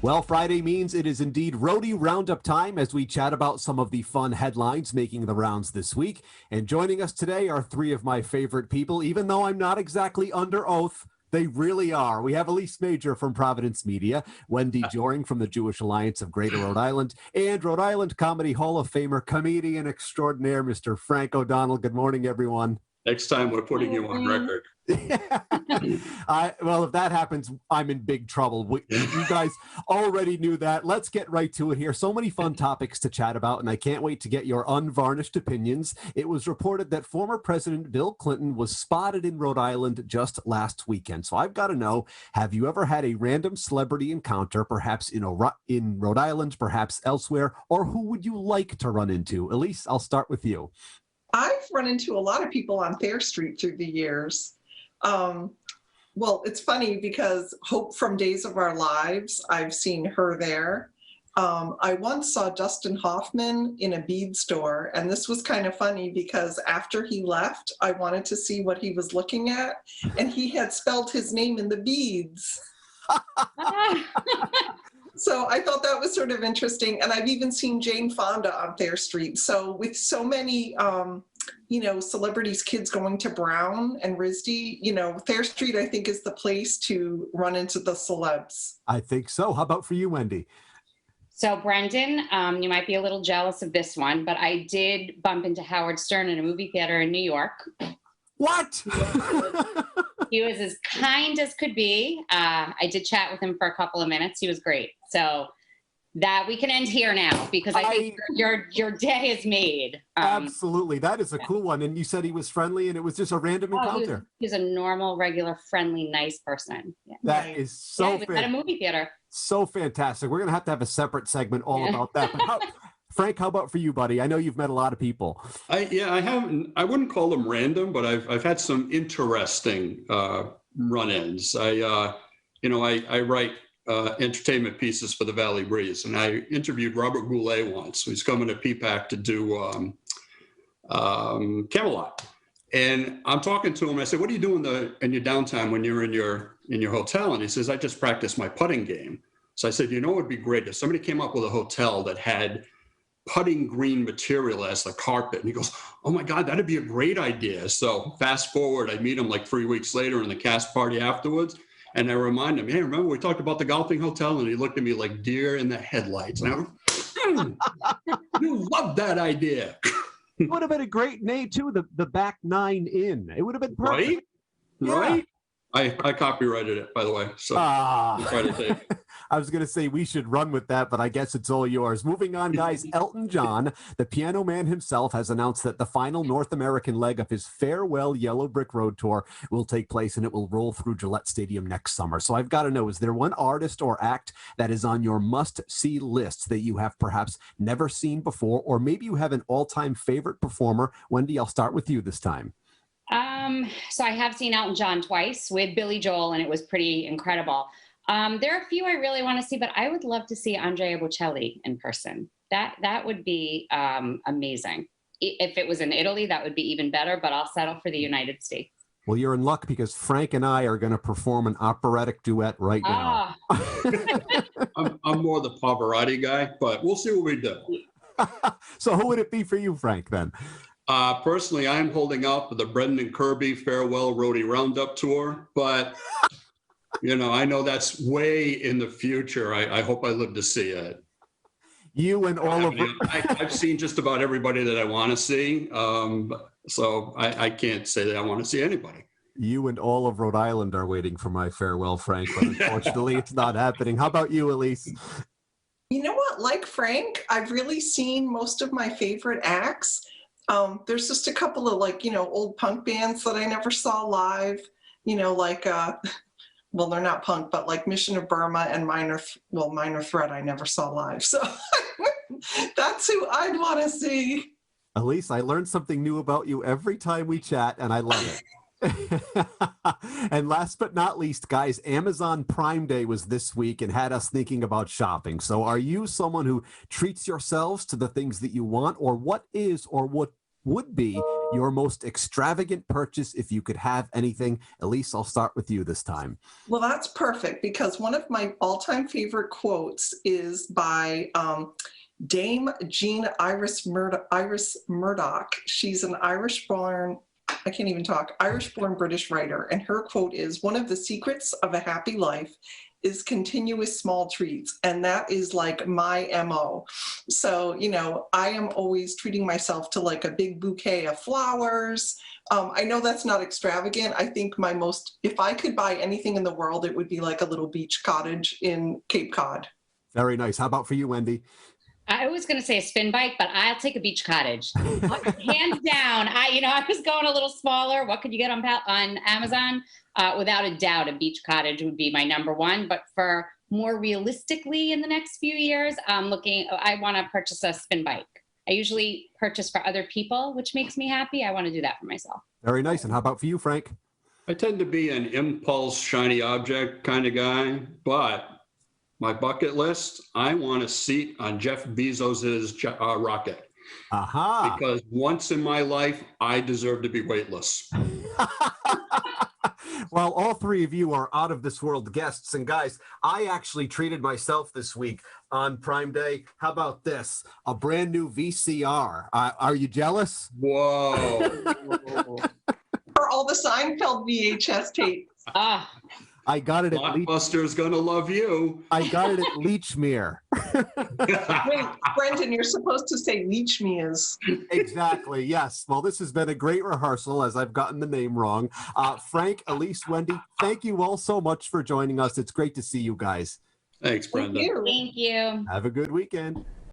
Well, Friday means it is indeed Roadie Roundup time as we chat about some of the fun headlines making the rounds this week. And joining us today are three of my favorite people, even though I'm not exactly under oath. They really are. We have Elise Major from Providence Media, Wendy Joring from the Jewish Alliance of Greater Rhode Island, and Rhode Island Comedy Hall of Famer, comedian extraordinaire, Mr. Frank O'Donnell. Good morning, everyone. Next time we're putting you on record. Well, if that happens, I'm in big trouble. You guys already knew that. Let's get right to it here. So many fun topics to chat about, and I can't wait to get your unvarnished opinions. It was reported that former President Bill Clinton was spotted in Rhode Island just last weekend. So I've got to know, have you ever had a random celebrity encounter, perhaps in Rhode Island, perhaps elsewhere, or who would you like to run into? Elise, I'll start with you. I've run into a lot of people on Thayer Street through the years. Well, it's funny because Hope from Days of Our Lives, I've seen her there. I once saw Dustin Hoffman in a bead store, and this was kind of funny because after he left, I wanted to see what he was looking at, and he had spelled his name in the beads. So I thought that was sort of interesting. And I've even seen Jane Fonda on Thayer Street. So with so many, celebrities, kids going to Brown and RISD, Thayer Street, I think, is the place to run into the celebs. I think so. How about for you, Wendy? So Brendan, you might be a little jealous of this one, but I did bump into Howard Stern in a movie theater in New York. What? He was as kind as could be. I did chat with him for a couple of minutes. He was great. So that we can end here now because I think your day is made. Absolutely. That is a cool one. And you said he was friendly and it was just a random encounter. He's a normal, regular, friendly, nice person. Yeah. That is so fantastic. At a movie theater. So fantastic. We're going to have a separate segment all about that. But Frank, how about for you, buddy? I know you've met a lot of people. I haven't. I wouldn't call them random, but I've had some interesting run-ins. I write entertainment pieces for the Valley Breeze, and I interviewed Robert Goulet once, who's coming to PPAC to do Camelot. And I'm talking to him. I said, "What do you do in your downtime when you're in your hotel?" And he says, "I just practice my putting game." So I said, "It would be great if somebody came up with a hotel that had putting green material as the carpet." And he goes, "Oh my God, that'd be a great idea." So fast forward, I meet him like 3 weeks later in the cast party afterwards. And I remind him, "Hey, remember we talked about the golfing hotel?" And he looked at me like deer in the headlights. And I went, "You love that idea." It would have been a great name too, the Back Nine Inn. It would have been perfect. Right? I copyrighted it, by the way. So I was going to say we should run with that, but I guess it's all yours. Moving on, guys. Elton John, the piano man himself, has announced that the final North American leg of his Farewell Yellow Brick Road tour will take place, and it will roll through Gillette Stadium next summer. So I've got to know, is there one artist or act that is on your must-see list that you have perhaps never seen before, or maybe you have an all-time favorite performer? Wendy, I'll start with you this time. So I have seen Elton John twice with Billy Joel, and it was pretty incredible. There are a few I really want to see, but I would love to see Andrea Bocelli in person. That would be amazing. If it was in Italy, that would be even better, but I'll settle for the United States. Well, you're in luck because Frank and I are going to perform an operatic duet right now. I'm more the Pavarotti guy, but we'll see what we do. So who would it be for you, Frank, then? Personally, I'm holding out for the Brendan Kirby Farewell Roadie Roundup tour, but I know that's way in the future. I hope I live to see it. You and all of I've seen just about everybody that I want to see, so I can't say that I want to see anybody. You and all of Rhode Island are waiting for my farewell, Frank, but unfortunately it's not happening. How about you, Elise? You know what? Like Frank, I've really seen most of my favorite acts. There's just a couple of old punk bands that I never saw live, well, they're not punk, but like Mission of Burma and Minor Threat I never saw live. So that's who I'd want to see. Elise, I learned something new about you every time we chat, and I love it. And last but not least, guys, Amazon Prime Day was this week and had us thinking about shopping. So are you someone who treats yourselves to the things that you want, or what is or what would be Your most extravagant purchase, if you could have anything. Elise, I'll start with you this time. Well, that's perfect because one of my all-time favorite quotes is by Dame Jean Iris Murdoch. She's an Irish-born, I can't even talk, Irish-born British writer. And her quote is, "One of the secrets of a happy life is continuous small treats." And that is like my MO. So, you know, I am always treating myself to like a big bouquet of flowers. I know that's not extravagant. I think if I could buy anything in the world, it would be like a little beach cottage in Cape Cod. Very nice. How about for you, Wendy? I was going to say a spin bike, but I'll take a beach cottage. Hands down. I was going a little smaller. What could you get on Amazon? Without a doubt, a beach cottage would be my number one. But for more realistically in the next few years, I want to purchase a spin bike. I usually purchase for other people, which makes me happy. I want to do that for myself. Very nice. And how about for you, Frank? I tend to be an impulse, shiny object kind of guy, but my bucket list, I want a seat on Jeff Bezos's rocket. Aha. Because once in my life, I deserve to be weightless. Well, all three of you are out of this world guests. And guys, I actually treated myself this week on Prime Day. How about this? A brand new VCR. Are you jealous? Whoa. For all the Seinfeld VHS tapes. I got it at Blockbuster's gonna love you. I got it at Leechmere. Wait, Brendan, you're supposed to say Leechmere's. Exactly, yes. Well, this has been a great rehearsal as I've gotten the name wrong. Frank, Elise, Wendy, thank you all so much for joining us. It's great to see you guys. Thanks, Brenda. Thank you. Thank you. Have a good weekend.